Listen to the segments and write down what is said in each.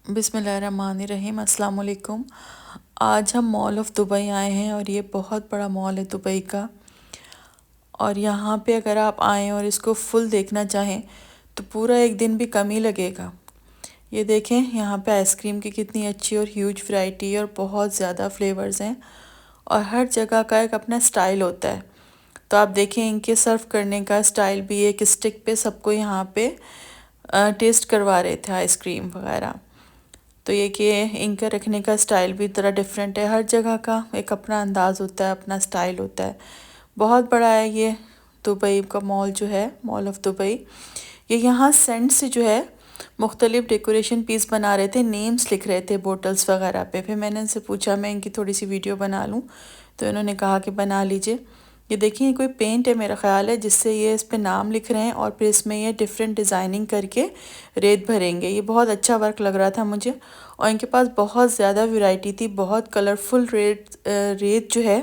बिस्मिल्लाहिर्रहमानिर्रहीम अस्सलाम वालेकुम। आज हम मॉल ऑफ़ दुबई आए हैं और ये बहुत बड़ा मॉल है दुबई का। और यहाँ पे अगर आप आएँ और इसको फुल देखना चाहें तो पूरा एक दिन भी कम ही लगेगा। ये देखें यहाँ पे आइसक्रीम की कितनी अच्छी और ह्यूज वैरायटी है और बहुत ज़्यादा फ्लेवर्स हैं और हर जगह का एक अपना स्टाइल होता है। तो आप देखें इनके सर्व करने का स्टाइल भी एक स्टिक पे सबको यहाँ पे टेस्ट करवा रहे थे आइसक्रीम वगैरह। तो ये कि इनका रखने का स्टाइल भी थोड़ा डिफरेंट है, हर जगह का एक अपना अंदाज़ होता है, अपना स्टाइल होता है। बहुत बड़ा है ये दुबई का मॉल जो है, मॉल ऑफ़ दुबई। ये यहाँ सेंट से जो है मुख्तलिफ डेकोरेशन पीस बना रहे थे, नेम्स लिख रहे थे बोटल्स वगैरह पे। फिर मैंने इनसे पूछा मैं इनकी थोड़ी सी वीडियो बना लूँ, तो इन्होंने कहा कि बना लीजिए। ये देखिए कोई पेंट है मेरा ख़्याल है, जिससे ये इस पे नाम लिख रहे हैं और फिर इसमें ये डिफरेंट डिज़ाइनिंग करके रेत भरेंगे। ये बहुत अच्छा वर्क लग रहा था मुझे। और इनके पास बहुत ज़्यादा वैरायटी थी, बहुत कलरफुल रेत जो है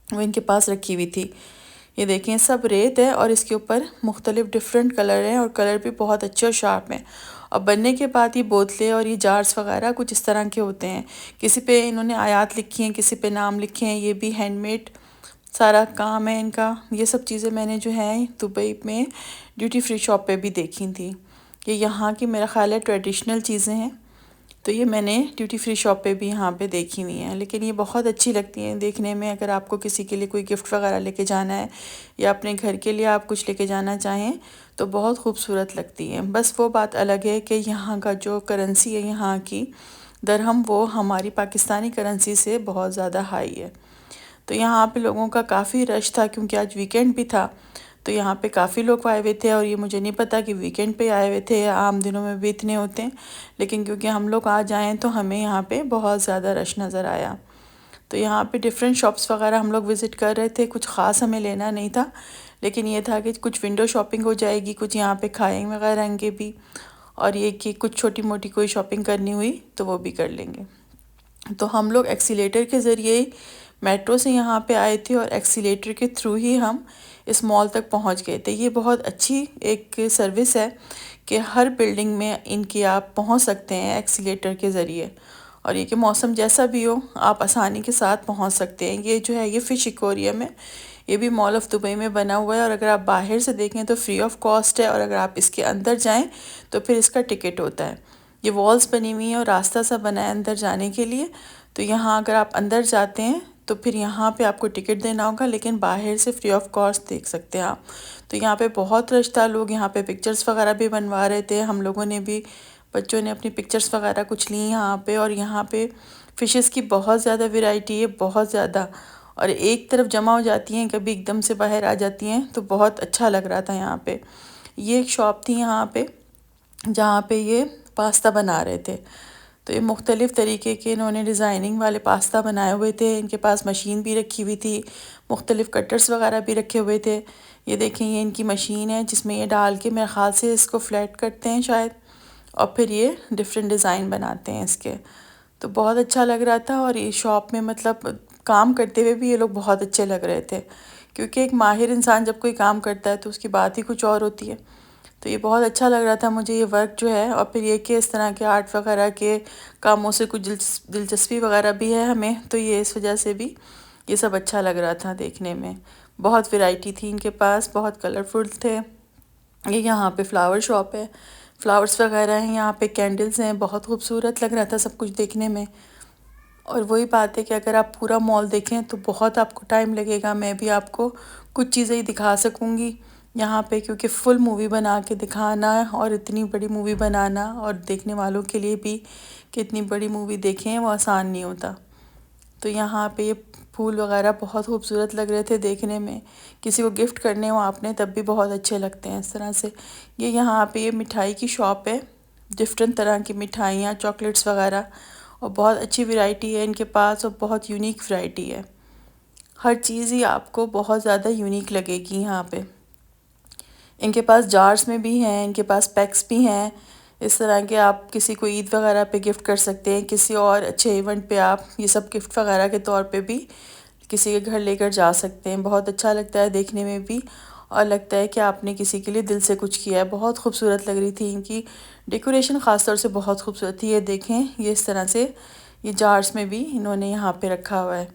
वो इनके पास रखी हुई थी। ये देखें सब रेत है और इसके ऊपर मुख्तलिफ डिफरेंट कलर हैं और कलर भी बहुत अच्छे और शार्प हैं। और बनने के बाद ये बोतलें और ये जार्स वगैरह कुछ इस तरह के होते हैं। किसी पे इन्होंने आयात लिखी हैं, किसी पे नाम लिखे हैं। ये भी हैंडमेड सारा काम है इनका। ये सब चीज़ें मैंने जो है दुबई में ड्यूटी फ्री शॉप पे भी देखी थी। ये यहाँ की मेरा ख़्याल है ट्रेडिशनल चीज़ें हैं, तो ये मैंने ड्यूटी फ्री शॉप पे भी यहाँ पे देखी हुई हैं। लेकिन ये बहुत अच्छी लगती हैं देखने में। अगर आपको किसी के लिए कोई गिफ्ट वगैरह लेके जाना है या अपने घर के लिए आप कुछ लेके जाना चाहें तो बहुत खूबसूरत लगती हैं। बस वो बात अलग है कि यहाँ का जो करेंसी है यहाँ की दरहम, वो हमारी पाकिस्तानी करेंसी से बहुत ज़्यादा हाई है। तो यहाँ पे लोगों का काफ़ी रश था क्योंकि आज वीकेंड भी था, तो यहाँ पे काफ़ी लोग आए हुए थे। और ये मुझे नहीं पता कि वीकेंड पे आए हुए थे या आम दिनों में भी इतने होते हैं, लेकिन क्योंकि हम लोग आज आए तो हमें यहाँ पे बहुत ज़्यादा रश नज़र आया। तो यहाँ पे डिफरेंट शॉप्स वगैरह हम लोग विज़िट कर रहे थे। कुछ ख़ास हमें लेना नहीं था, लेकिन ये था कि कुछ विंडो शॉपिंग हो जाएगी, कुछ यहाँ पे खाएँ वगैरह के भी, और ये कि कुछ छोटी मोटी कोई शॉपिंग करनी हुई तो वो भी कर लेंगे। तो हम लोग एक्सीलेटर के ज़रिए मेट्रो से यहाँ पे आए थे और एक्सीलेटर के थ्रू ही हम इस मॉल तक पहुँच गए थे। ये बहुत अच्छी एक सर्विस है कि हर बिल्डिंग में इनकी आप पहुँच सकते हैं एक्सीलेटर के ज़रिए। और ये कि मौसम जैसा भी हो आप आसानी के साथ पहुँच सकते हैं। ये जो है ये फ़िश एक्वेरियम है, ये भी मॉल ऑफ़ दुबई में बना हुआ है। और अगर आप बाहर से देखें तो फ्री ऑफ कॉस्ट है, और अगर आप इसके अंदर जाएँ तो फिर इसका टिकट होता है। ये वॉल्स बनी हुई हैं और रास्ता सा बना है अंदर जाने के लिए। तो यहाँ अगर आप अंदर जाते हैं तो फिर यहाँ पे आपको टिकट देना होगा, लेकिन बाहर से फ्री ऑफ कॉस्ट देख सकते हैं आप। तो यहाँ पे बहुत रश था, लोग यहाँ पे पिक्चर्स वगैरह भी बनवा रहे थे। हम लोगों ने भी, बच्चों ने अपनी पिक्चर्स वगैरह कुछ ली यहाँ पे। और यहाँ पे फ़िशेस की बहुत ज़्यादा वैरायटी है, बहुत ज़्यादा, और एक तरफ जमा हो जाती हैं, कभी एकदम से बाहर आ जाती हैं। तो बहुत अच्छा लग रहा था यहाँ पे। ये एक शॉप थी यहाँ पे जहाँ पे ये पास्ता बना रहे थे। तो ये मुख्तलिफ़ तरीके के इन्होंने डिज़ाइनिंग वाले पास्ता बनाए हुए थे। इनके पास मशीन भी रखी हुई थी, मुख्तलिफ़ कटर्स वगैरह भी रखे हुए थे। ये देखें ये इनकी मशीन है जिसमें ये डाल के मेरे ख़्याल से इसको फ्लैट करते हैं शायद, और फिर ये डिफरेंट डिज़ाइन बनाते हैं इसके। तो बहुत अच्छा लग रहा था। और ये शॉप में मतलब काम करते हुए भी ये लोग बहुत अच्छे लग रहे थे, क्योंकि एक माहिर इंसान जब कोई काम करता है तो उसकी बात ही कुछ और होती है। तो ये बहुत अच्छा लग रहा था मुझे ये वर्क जो है। और फिर ये कि इस तरह के आर्ट वगैरह के कामों से कुछ दिलचस्पी वगैरह भी है हमें, तो ये इस वजह से भी ये सब अच्छा लग रहा था देखने में। बहुत वैरायटी थी इनके पास, बहुत कलरफुल थे। ये यहाँ पे फ्लावर शॉप है, फ्लावर्स वगैरह हैं, यहाँ पे कैंडल्स हैं। बहुत खूबसूरत लग रहा था सब कुछ देखने में। और वही बात है कि अगर आप पूरा मॉल देखें तो बहुत आपको टाइम लगेगा। मैं भी आपको कुछ चीज़ें ही दिखा सकूँगी यहाँ पे, क्योंकि फुल मूवी बना के दिखाना और इतनी बड़ी मूवी बनाना और देखने वालों के लिए भी कि इतनी बड़ी मूवी देखें वो आसान नहीं होता। तो यहाँ पे ये फूल वगैरह बहुत खूबसूरत लग रहे थे देखने में। किसी को गिफ्ट करने हो आपने तब भी बहुत अच्छे लगते हैं इस तरह से। ये यहाँ पे ये मिठाई की शॉप है, डिफरेंट तरह की मिठाइयाँ, चॉकलेट्स वगैरह, और बहुत अच्छी वैरायटी है इनके पास और बहुत यूनिक वैरायटी है। हर चीज़ ही आपको बहुत ज़्यादा यूनिक लगेगी यहाँ पे। इनके पास जार्स में भी हैं, इनके पास पैक्स भी हैं। इस तरह के आप किसी को ईद वगैरह पे गिफ्ट कर सकते हैं, किसी और अच्छे इवेंट पे आप ये सब गिफ्ट वगैरह के तौर पे भी किसी के घर लेकर जा सकते हैं। बहुत अच्छा लगता है देखने में भी। और लगता है कि आपने किसी के लिए दिल से कुछ किया है। बहुत खूबसूरत लग रही थी इनकी डेकोरेशन, ख़ास तौर से बहुत खूबसूरत थी। ये देखें, ये इस तरह से ये जार्स में भी इन्होंने यहाँ पे रखा हुआ है।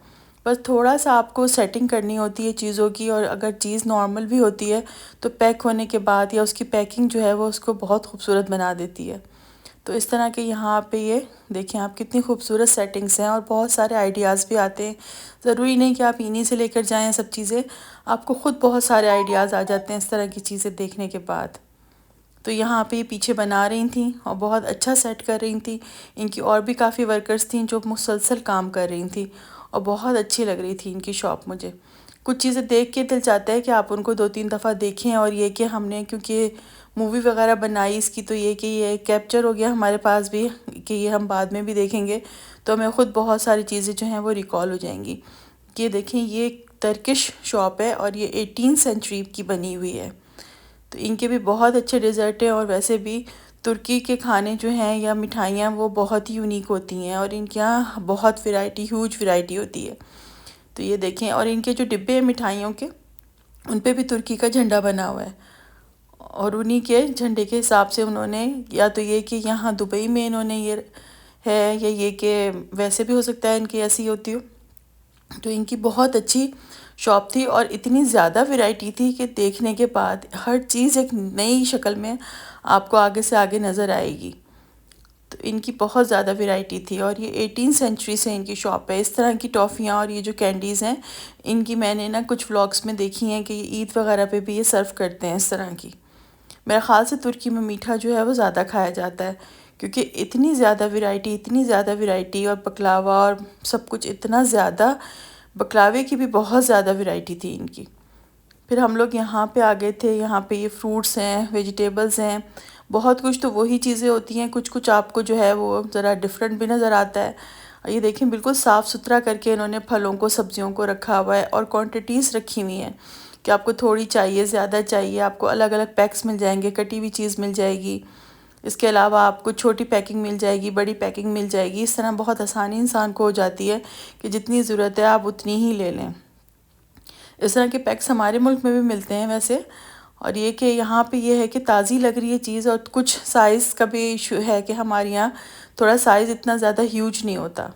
बस थोड़ा सा आपको सेटिंग करनी होती है चीज़ों की, और अगर चीज़ नॉर्मल भी होती है तो पैक होने के बाद या उसकी पैकिंग जो है वो उसको बहुत खूबसूरत बना देती है। तो इस तरह के यहाँ पे ये देखें आप, कितनी खूबसूरत सेटिंग्स हैं और बहुत सारे आइडियाज़ भी आते हैं। ज़रूरी नहीं कि आप इन्हीं से लेकर जाएं सब चीज़ें, आपको ख़ुद बहुत सारे आइडियाज़ आ जाते हैं इस तरह की चीज़ें देखने के बाद। तो यहाँ पे ये पीछे बना रही थी और बहुत अच्छा सेट कर रही थी। इनकी और भी काफ़ी वर्कर्स थी जो मुसलसल काम कर रही थी और बहुत अच्छी लग रही थी इनकी शॉप मुझे। कुछ चीज़ें देख के दिल चाहता है कि आप उनको 2-3 दफ़ा देखें, और ये कि हमने क्योंकि मूवी वगैरह बनाई इसकी, तो ये कि ये कैप्चर हो गया हमारे पास भी कि ये हम बाद में भी देखेंगे, तो हमें ख़ुद बहुत सारी चीज़ें जो हैं वो रिकॉल हो जाएंगी। ये देखें, ये टर्किश शॉप है और ये 18th सेंचुरी की बनी हुई है। तो इनके भी बहुत अच्छे डिज़र्ट हैं, और वैसे भी तुर्की के खाने जो हैं या मिठाइयाँ वो बहुत ही यूनिक होती हैं, और इनके यहाँ बहुत वैरायटी, ह्यूज वैरायटी होती है। तो ये देखें, और इनके जो डिब्बे हैं मिठाइयों के, उन पे भी तुर्की का झंडा बना हुआ है, और उन्हीं के झंडे के हिसाब से उन्होंने, या तो ये कि यहाँ दुबई में इन्होंने ये है, या ये कि वैसे भी हो सकता है इनकी ऐसी होती हो। तो इनकी बहुत अच्छी शॉप थी और इतनी ज़्यादा वैरायटी थी कि देखने के बाद हर चीज़ एक नई शक्ल में आपको आगे से आगे नज़र आएगी। तो इनकी बहुत ज़्यादा वैरायटी थी, और ये 18th सेंचुरी से इनकी शॉप है। इस तरह की टॉफ़ियाँ और ये जो कैंडीज़ हैं इनकी मैंने ना कुछ व्लॉग्स में देखी हैं कि ईद वगैरह पे भी ये सर्व करते हैं इस तरह की। मेरा ख़्याल से तुर्की में मीठा जो है वो ज़्यादा खाया जाता है, क्योंकि इतनी ज़्यादा वैरायटी, इतनी ज़्यादा वैरायटी, और बकलावा और सब कुछ इतना ज़्यादा, बकलावे की भी बहुत ज़्यादा वैरायटी थी इनकी। फिर हम लोग यहाँ पे आ गए थे। यहाँ पे ये फ्रूट्स हैं, वेजिटेबल्स हैं, बहुत कुछ तो वही चीज़ें होती हैं, कुछ कुछ आपको जो है वो ज़रा डिफरेंट भी नज़र आता है। ये देखें, बिल्कुल साफ़ सुथरा करके इन्होंने फलों को, सब्जियों को रखा हुआ है, और क्वांटिटीज़ रखी हुई हैं कि आपको थोड़ी चाहिए, ज़्यादा चाहिए, आपको अलग अलग पैक्स मिल जाएंगे, कटी हुई चीज़ मिल जाएगी। इसके अलावा आपको छोटी पैकिंग मिल जाएगी, बड़ी पैकिंग मिल जाएगी। इस तरह बहुत आसानी इंसान को हो जाती है कि जितनी ज़रूरत है आप उतनी ही ले लें। इस तरह के पैक्स हमारे मुल्क में भी मिलते हैं वैसे। और ये कि यहाँ पे ये है कि ताज़ी लग रही है चीज़, और कुछ साइज़ का भी इशू है कि हमारे यहाँ थोड़ा साइज़ इतना ज़्यादा ह्यूज नहीं होता।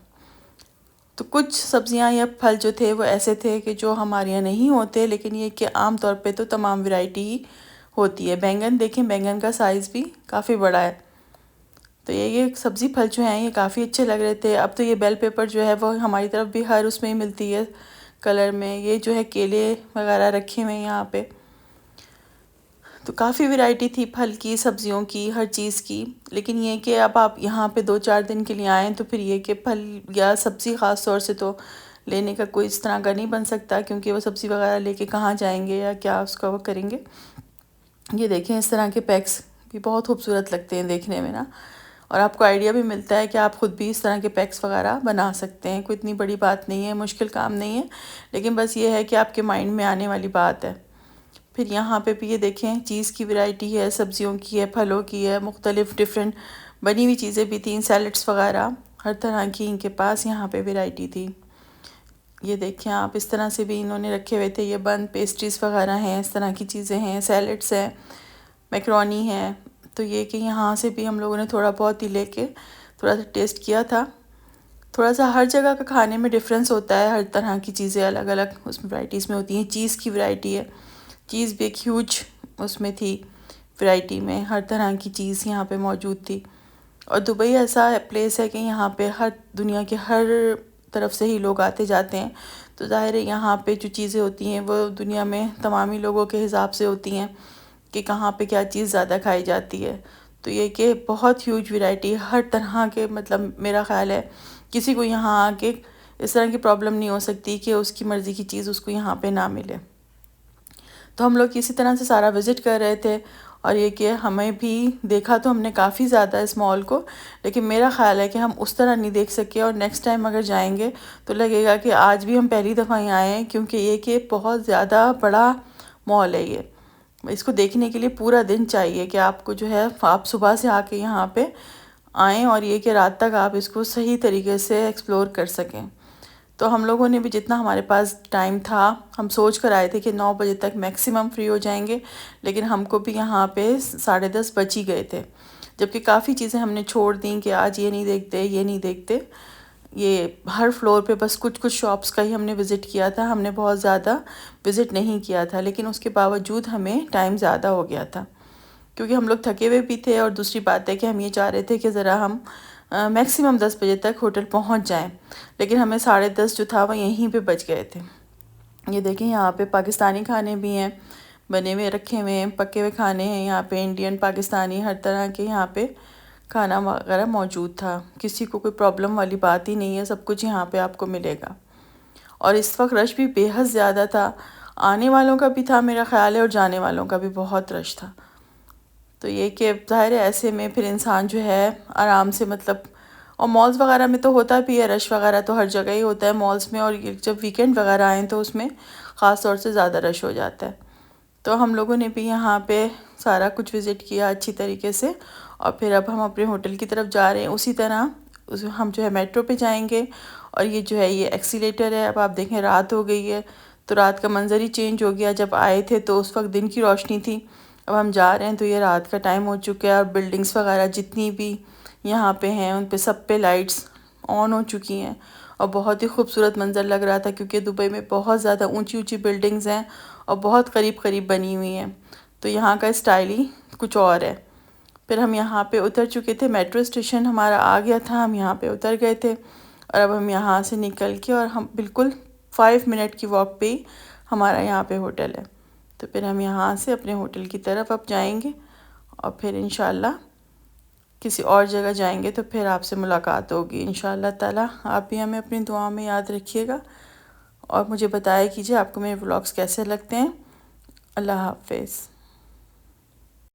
तो कुछ सब्जियां या फल जो थे वो ऐसे थे कि जो हमारे यहाँ नहीं होते, लेकिन ये कि आम तौर पे तो तमाम वैरायटी ही होती है। बैंगन देखें, बैंगन का साइज़ भी काफ़ी बड़ा है। तो ये सब्ज़ी फल जो हैं ये काफ़ी अच्छे लग रहे थे। अब तो ये बेल पेपर जो है वो हमारी तरफ भी हर उसमें ही मिलती है कलर में। ये जो है केले वगैरह रखे हुए हैं यहाँ पे। तो काफ़ी वैरायटी थी फल की, सब्जियों की, हर चीज़ की। लेकिन ये कि अब आप यहाँ पे 2-4 दिन के लिए आएँ तो फिर ये कि फल या सब्ज़ी ख़ास तौर से तो लेने का कोई इस तरह का नहीं बन सकता, क्योंकि वो सब्ज़ी वगैरह लेके कहाँ जाएंगे या क्या उसका वो करेंगे। ये देखें, इस तरह के पैक्स भी बहुत खूबसूरत लगते हैं देखने में ना, और आपको आइडिया भी मिलता है कि आप ख़ुद भी इस तरह के पैक्स वगैरह बना सकते हैं। कोई इतनी बड़ी बात नहीं है, मुश्किल काम नहीं है, लेकिन बस ये है कि आपके माइंड में आने वाली बात है। फिर यहाँ पे भी ये देखें, चीज़ की वैरायटी है, सब्जियों की है, फलों की है, मुख्तलिफ़ डिफरेंट बनी हुई चीज़ें भी थी, सैलड्स वगैरह हर तरह की इनके पास यहाँ पे वैरायटी थी। ये देखें आप, इस तरह से भी इन्होंने रखे हुए थे। ये बन पेस्ट्रीज़ वगैरह हैं, इस तरह की चीज़ें हैं, सैलड्स हैं, मैकरोनी है। तो ये कि यहाँ से भी हम लोगों ने थोड़ा बहुत ही लेके थोड़ा सा टेस्ट किया था। थोड़ा सा हर जगह का खाने में डिफरेंस होता है, हर तरह की चीज़ें अलग अलग उसमें वैराइटीज़ में होती हैं। चीज़ की वैरायटी है, चीज़ भी एक ह्यूज उसमें थी वैरायटी में, हर तरह की चीज़ यहाँ पे मौजूद थी। और दुबई ऐसा प्लेस है कि यहाँ पे हर दुनिया के हर तरफ से ही लोग आते जाते हैं, तो ज़ाहिर है यहाँ पे जो चीज़ें होती हैं वो दुनिया में तमामी लोगों के हिसाब से होती हैं कि कहाँ पे क्या चीज़ ज़्यादा खाई जाती है। तो ये कि बहुत ह्यूज वैरायटी हर तरह के, मतलब मेरा ख़्याल है किसी को यहाँ आके इस तरह की प्रॉब्लम नहीं हो सकती कि उसकी मर्ज़ी की चीज़ उसको यहाँ पे ना मिले। तो हम लोग इसी तरह से सारा विज़िट कर रहे थे, और ये कि हमें भी देखा तो हमने काफ़ी ज़्यादा इस मॉल को, लेकिन मेरा ख़्याल है कि हम उस तरह नहीं देख सके, और नेक्स्ट टाइम अगर जाएंगे तो लगेगा कि आज भी हम पहली दफ़ा यहाँ आए हैं, क्योंकि ये कि बहुत ज़्यादा बड़ा मॉल है ये। इसको देखने के लिए पूरा दिन चाहिए कि आपको जो है आप सुबह से आके यहाँ पे आएँ, और ये कि रात तक आप इसको सही तरीके से एक्सप्लोर कर सकें। तो हम लोगों ने भी जितना हमारे पास टाइम था, हम सोच कर आए थे कि 9 बजे तक मैक्सिमम फ्री हो जाएंगे, लेकिन हमको भी यहाँ पे 10:30 बज ही गए थे। जबकि काफ़ी चीज़ें हमने छोड़ दी कि आज ये नहीं देखते, ये नहीं देखते। ये हर फ्लोर पे बस कुछ कुछ शॉप्स का ही हमने विज़िट किया था, हमने बहुत ज़्यादा विज़िट नहीं किया था, लेकिन उसके बावजूद हमें टाइम ज़्यादा हो गया था क्योंकि हम लोग थके हुए भी थे। और दूसरी बात है कि हम ये चाह रहे थे कि ज़रा हम मैक्सिमम 10 बजे तक होटल पहुंच जाएं, लेकिन हमें 10:30 जो था वह यहीं पे बच गए थे। ये देखें, यहाँ पे पाकिस्तानी खाने भी हैं, बने हुए रखे हुए हैं, पके हुए खाने हैं यहाँ पे, इंडियन पाकिस्तानी हर तरह के यहाँ पे खाना वगैरह मौजूद था। किसी को कोई प्रॉब्लम वाली बात ही नहीं है, सब कुछ यहाँ पे आपको मिलेगा। और इस वक्त रश भी बेहद ज़्यादा था, आने वालों का भी था मेरा ख़्याल है, और जाने वालों का भी बहुत रश था। तो ये कि ज़ाहिर है ऐसे में फिर इंसान जो है आराम से, मतलब, और मॉल्स वगैरह में तो होता भी है रश वगैरह, तो हर जगह ही होता है मॉल्स में, और जब वीकेंड वगैरह आएँ तो उसमें ख़ास तौर से ज़्यादा रश हो जाता है। तो हम लोगों ने भी यहाँ पे सारा कुछ विज़िट किया अच्छी तरीके से, और फिर अब हम अपने होटल की तरफ जा रहे हैं। उसी तरह हम जो है मेट्रो पे जाएंगे, और ये जो है ये एक्सीलेटर है। अब आप देखें रात हो गई है, तो रात का मंजर ही चेंज हो गया। जब आए थे तो उस वक्त दिन की रोशनी थी, अब हम जा रहे हैं तो ये रात का टाइम हो चुका है, और बिल्डिंग्स वगैरह जितनी भी यहाँ पे हैं उन पे सब पे लाइट्स ऑन हो चुकी हैं, और बहुत ही खूबसूरत मंज़र लग रहा था क्योंकि दुबई में बहुत ज़्यादा ऊंची ऊंची बिल्डिंग्स हैं और बहुत करीब करीब बनी हुई हैं, तो यहाँ का स्टाइल ही कुछ और है। फिर हम यहाँ पे उतर चुके थे, मेट्रो स्टेशन हमारा आ गया था, हम यहाँ पे उतर गए थे, और अब हम यहाँ से निकल के, और हम बिल्कुल 5 मिनट की वॉक पे ही हमारा यहाँ पे होटल है। तो फिर हम यहाँ से अपने होटल की तरफ अब जाएंगे, और फिर इंशाल्लाह किसी और जगह जाएंगे तो फिर आपसे मुलाकात होगी इंशाल्लाह ताला। आप भी हमें अपनी दुआ में याद रखिएगा, और मुझे बताया कीजिए आपको मेरे व्लॉग्स कैसे लगते हैं। अल्लाह हाफ़िज़।